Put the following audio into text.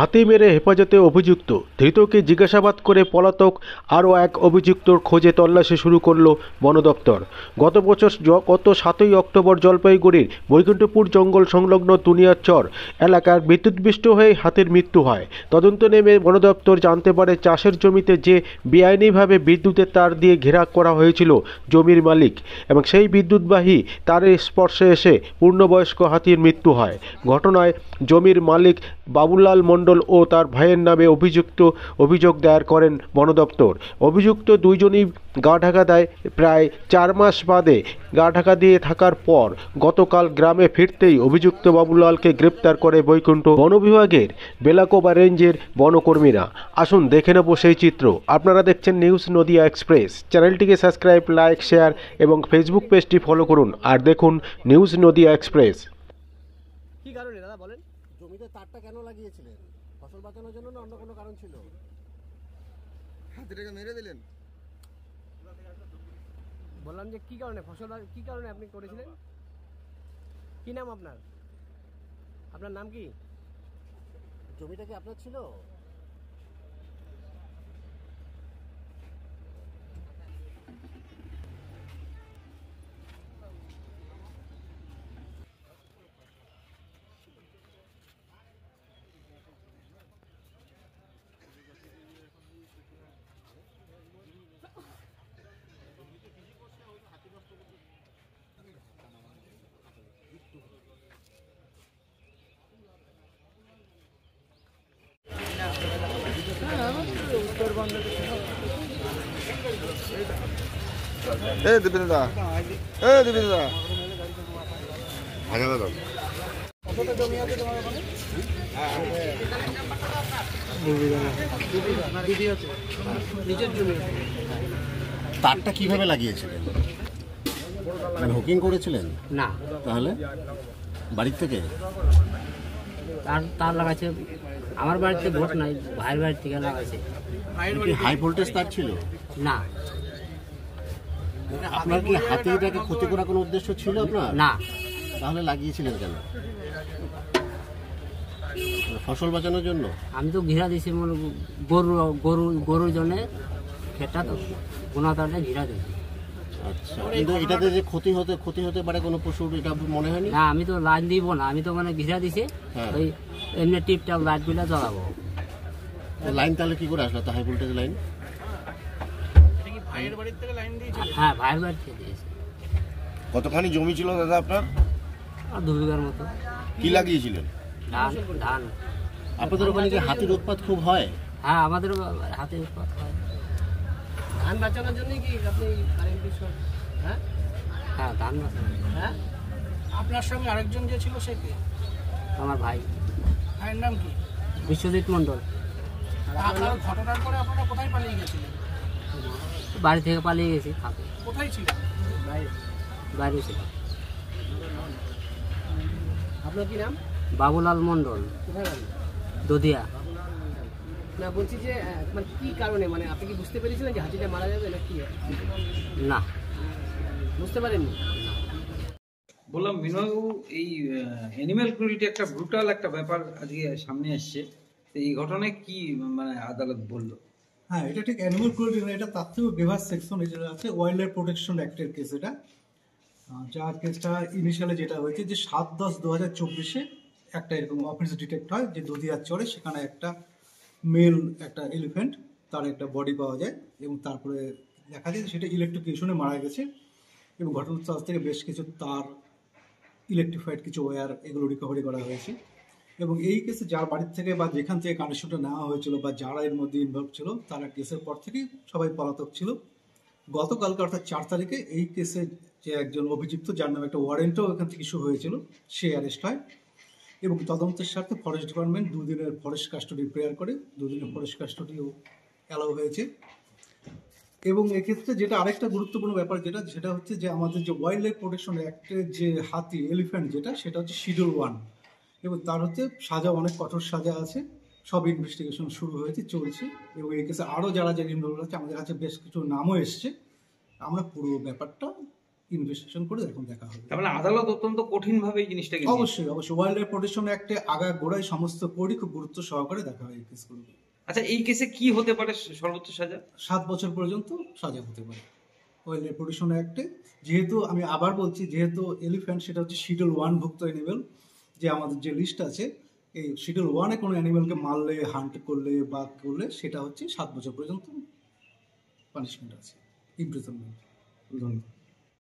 হাতি মেরে হেফাজতে অভিযুক্ত, ধৃতকে জিজ্ঞাসাবাদ করে পলাতক আরও এক অভিযুক্তর খোঁজে তল্লাশি শুরু করল বন দপ্তর। গত 7ই অক্টোবর জলপাইগুড়ির বৈকুণ্ঠপুর জঙ্গল সংলগ্ন দুনিয়াচর এলাকার বিদ্যুৎস্পৃষ্ট হয়ে হাতির মৃত্যু হয়। তদন্ত নেমে বন দপ্তর জানতে পারে চাষের জমিতে যে বেআইনিভাবে বিদ্যুতের তার দিয়ে ঘেরা করা হয়েছিল জমির মালিক, এবং সেই বিদ্যুৎবাহী তারের স্পর্শে এসে পূর্ণবয়স্ক হাতির মৃত্যু হয়। ঘটনায় জমির মালিক বাবুলাল মণ্ডল ও তার ভাইয়ের নামে অভিযোগ দায়ের করেন বন দপ্তর। অভিযুক্ত দুইজনই গা ঢাকা দেয়। প্রায় 4 মাস বাদে গা ঢাকা দিয়ে থাকার পর গতকাল গ্রামে ফিরতেই অভিযুক্ত বাবুলালকে গ্রেপ্তার করে বৈকুণ্ঠ বন বিভাগের বেলাকোবা রেঞ্জের বনকর্মীরা। আসুন দেখে নেব সেই চিত্র। আপনারা দেখছেন নিউজ নদিয়া এক্সপ্রেস। চ্যানেলটিকে সাবস্ক্রাইব, লাইক, শেয়ার এবং ফেসবুক পেজটি ফলো করুন আর দেখুন নিউজ নদিয়া এক্সপ্রেস। কি কারণে দাদা বলেন? জমিতে তারটা কেন লাগিয়েছিলেন? ফসল বাঁচানোর জন্য না অন্য কোনো কারণ ছিল? হাতিটাকে মেরে দিলেন। বললাম যে কি কারণে কি কারণে আপনি করেছিলেন? কি নাম আপনার? আপনার নাম কি? জমিটা কি আপনার ছিল? দীপেন্দা কতটা জমি আছে তোমার ওখানে? নিজের জমি। তারটা কিভাবে লাগিয়েছিলেন? মানে হুকিং করেছিলেন? না, তাহলে বাড়ির থেকে তার লাগাচ্ছে। আমার বাড়িতে ভোট নাই, ভাইয়ের বাড়ির থেকে লাগাচ্ছে। কি হাই ভোল্টেজ তার ছিল? না। আপনার কি হাতিটাকে ক্ষতি করার কোনো উদ্দেশ্য ছিল আপনার? না। তাহলে লাগিয়েছিলেন কেন? ফসল বাঁচানোর জন্য? আমি তো ঘিরা দিয়েছি গরুর জন্য, খেটা তো কোনাতে ঘিরা দিয়েছি। আচ্ছা, কিন্তু এটাতে যে ক্ষতি হতে পারে কোনো পশুর, এটা মনে হয়নি? না, আমি তো লাইন দিব না, আমি তো মানে ঘিরা দিছি। ওই এমনি টিপটাপ লাইট গুলা জ্বালাবো। লাইন তাহলে কি করে আসলো? তো হাই ভোল্টেজ লাইন? হ্যাঁ, ভাইয়ের বাড়ি থেকে দিয়েছি। কতখানি জমি ছিল দাদা আপনার? আর 2 বিঘার মতো। কি লাগিয়েছিলেন? ধান। আপনাদের ওখানে কি হাতির উৎপাত খুব হয়? হ্যাঁ, আমাদের হাতে উৎপাত হয়। ধান বাঁচানোর জন্য কি আপনি হ্যাঁ ধান বাঁচানো। হ্যাঁ, আপনার সঙ্গে আরেকজন যে ছিল সে কে? আমার ভাই। ভাইয়ের নাম কি? বিশ্বজিৎ মণ্ডল। আপনার ঘটনার পরে আপনারা কোথায় পালিয়ে গেছিলেন? বাড়ি থেকে পালিয়ে গেছি। কোথায় ছিল? বাইরে ছিল। আপনার কি নাম? বাবুলাল মণ্ডল। কোথায় বাড়ি? দদিয়া। না, বলছি যে মানে কি কারণে, মানে আপনি কি বুঝতে পেরেছিলেন যে হাতিটা মারা যাবে না কি? না, বুঝতে পারেননি। বললাম বিনয়বাবু, এই অ্যানিম্যাল ক্রুয়েল্টি একটা ব্রুটাল একটা ব্যাপার আজকে সামনে আসছে। এই ঘটনায় কি মানে আদালত বলল? হ্যাঁ, এটা ঠিক অ্যানিমাল ক্রুয়েল্টি না, এটা তার থেকেও বিভাগ সেকশন যেটা আছে ওয়াইল্ড লাইফ প্রোটেকশন অ্যাক্টের কেস। এটা যার কেসটা ইনিশিয়ালি যেটা হয়েছে যে 7/10/2024 একটা এরকম অফেন্স ডিটেক্ট হয় যে দদিয়ার চরে সেখানে একটা মেল একটা এলিফ্যান্ট, তার একটা বডি পাওয়া যায় এবং তারপরে দেখা যায় সেটা ইলেকট্রিকিউশনে মারা গেছে এবং ঘটনাস্থল থেকে বেশ কিছু তার, ইলেকট্রিফাইড কিছু ওয়্যার এগুলো রিকভারি করা হয়েছে। এবং এই কেসে যার বাড়ির থেকে বা যেখান থেকে কানেকশনটা নেওয়া হয়েছিল বা যারা এর মধ্যে ইনভলভ ছিল তারা কেসের পর থেকেই সবাই পলাতক ছিল। গতকালকে অর্থাৎ 4 তারিখে এই কেসে যে একজন অভিযুক্ত, যার নামে একটা ওয়ারেন্টও এখান থেকে ইস্যু হয়েছিল, সে অ্যারেস্ট হয় এবং তদন্তের স্বার্থে ফরেস্ট ডিপার্টমেন্ট 2 দিনের ফরেস্ট কাস্টডি প্রেয়ার করে। 2 দিনের ফরেস্ট কাস্টডিও অ্যালাউ হয়েছে। এবং এক্ষেত্রে যেটা আরেকটা গুরুত্বপূর্ণ ব্যাপার সেটা হচ্ছে যে আমাদের যে ওয়াইল্ড লাইফ প্রোটেকশন অ্যাক্টের যে হাতি এলিফ্যান্ট সেটা হচ্ছে শিডিউল 1 এবং তার হচ্ছে সাজা, অনেক কঠোর সাজা আছে। সব ইনভেস্টিগেশন শুরু হয়েছে, চলছে এবং এই কেসে আরও যারা ইনভলভ আছে আমাদের কাছে বেশ কিছু নামও এসছে। আমরা পুরো ব্যাপারটা ইনভেস্টিগেশন করে এরকম দেখা হবে। তার মানে আদালত অত্যন্ত কঠিন ভাবে এই জিনিসটাকে নিয়েছে। অবশ্যই অবশ্যই ওয়াইল্ড লাইফ প্রোটেকশন অ্যাক্টে আগা গোড়ায় সমস্ত কোডই খুব গুরুত্ব সহকারে দেখা হয় এই কেসগুলো। আচ্ছা, এই কেসে কি হতে পারে সর্বোচ্চ সাজা? 7 বছর পর্যন্ত সাজা হতে পারে ওয়াইল্ড লাইফ প্রোটেকশন অ্যাক্টে। যেহেতু আমি আবার বলছি, যেহেতু এলিফ্যান্ট সেটা হচ্ছে শিডিউল 1 ভুক্ত অ্যানিমেল, যে আমাদের যে লিস্ট আছে এই শিডিউল 1-এ কোনো অ্যানিমেলকে মারলে, হান্ট করলে বা করলে সেটা হচ্ছে 7 বছর পর্যন্ত পানিশমেন্ট আছে, ইমপ্রিজনমেন্ট। ধন্যবাদ।